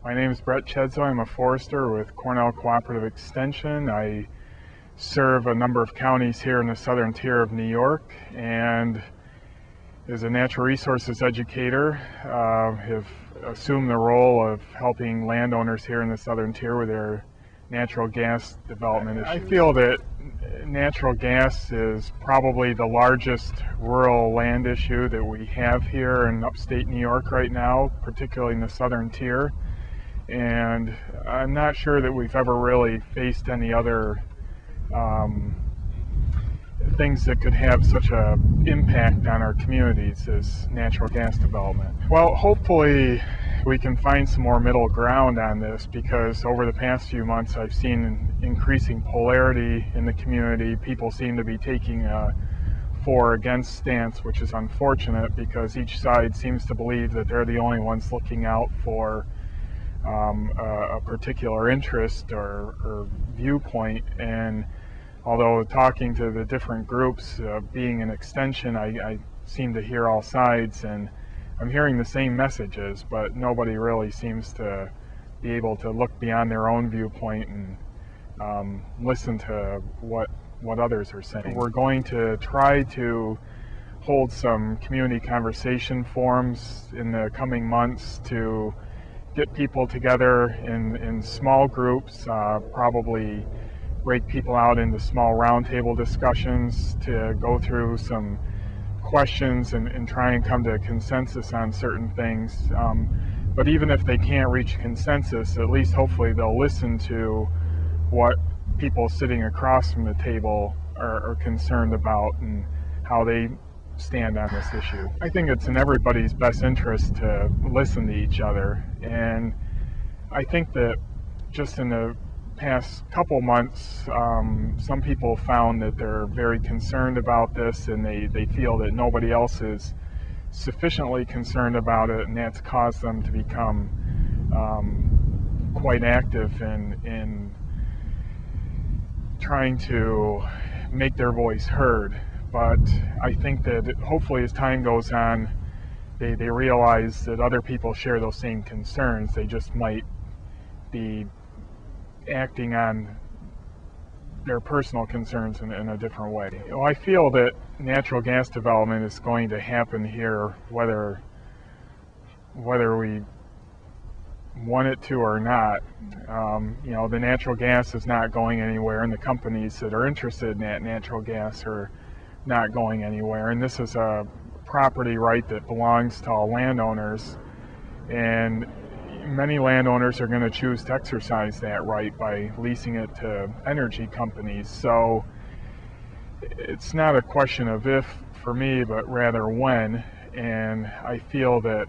My name is Brett Chedzoy. I'm a forester with Cornell Cooperative Extension. I serve a number of counties here in the southern tier of New York, and as a natural resources educator, have assumed the role of helping landowners here in the southern tier with their natural gas development issues. I feel that natural gas is probably the largest rural land issue that we have here in upstate New York right now, particularly in the southern tier. And I'm not sure that we've ever really faced any other things that could have such an impact on our communities as natural gas development. Well, hopefully we can find some more middle ground on this, because over the past few months I've seen an increasing polarity in the community. People seem to be taking a for or against stance, which is unfortunate because each side seems to believe that they're the only ones looking out for a particular interest or viewpoint. And although talking to the different groups, being an extension, I seem to hear all sides, and I'm hearing the same messages, but nobody really seems to be able to look beyond their own viewpoint and listen to what others are saying. We're going to try to hold some community conversation forums in the coming months to get people together in small groups, probably break people out into small roundtable discussions to go through some questions and try and come to a consensus on certain things. But even if they can't reach consensus, at least hopefully they'll listen to what people sitting across from the table are concerned about and how they stand on this issue. I think it's in everybody's best interest to listen to each other, and I think that just in the past couple months, some people found that they're very concerned about this, and they feel that nobody else is sufficiently concerned about it, and that's caused them to become quite active in trying to make their voice heard. But I think that hopefully as time goes on, they realize that other people share those same concerns. They just might be acting on their personal concerns in a different way. Well, I feel that natural gas development is going to happen here whether we want it to or not. The natural gas is not going anywhere, and the companies that are interested in that natural gas are not going anywhere. And this is a property right that belongs to all landowners, and many landowners are going to choose to exercise that right by leasing it to energy companies. So it's not a question of if for me, but rather when. And I feel that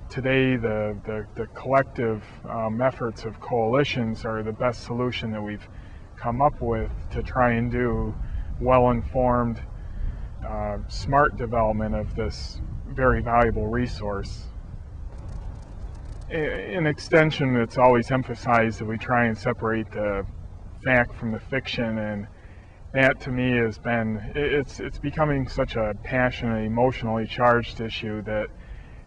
today the collective efforts of coalitions are the best solution that we've come up with to try and do well-informed, smart development of this very valuable resource. In extension, it's always emphasized that we try and separate the fact from the fiction, and that to me has been, it's becoming such a passionate, emotionally charged issue that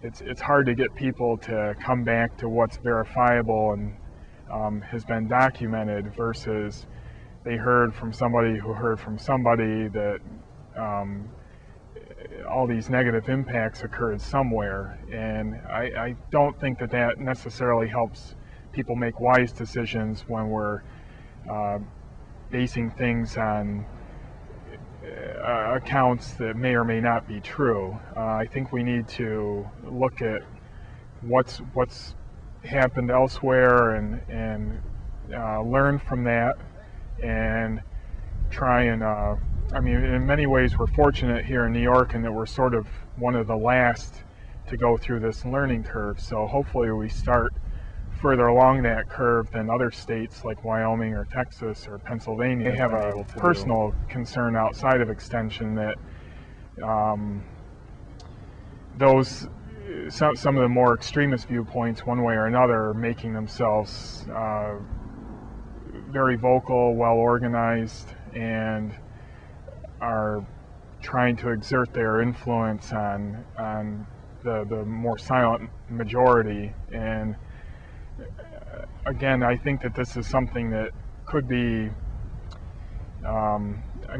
it's hard to get people to come back to what's verifiable and has been documented versus they heard from somebody who heard from somebody that all these negative impacts occurred somewhere. And I don't think that necessarily helps people make wise decisions when we're basing things on accounts that may or may not be true. I think we need to look at what's happened elsewhere and learn from that, and try and in many ways we're fortunate here in New York in that we're sort of one of the last to go through this learning curve. So hopefully we start further along that curve than other states like Wyoming or Texas or Pennsylvania. They have a personal concern outside of extension that some of the more extremist viewpoints, one way or another, are making themselves very vocal, well organized, and are trying to exert their influence on the more silent majority. And again, I think that this is something that could be,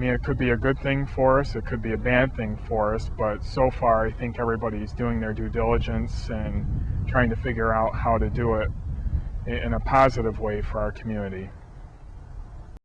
it could be a good thing for us, it could be a bad thing for us, but so far I think everybody's doing their due diligence and trying to figure out how to do it in a positive way for our community.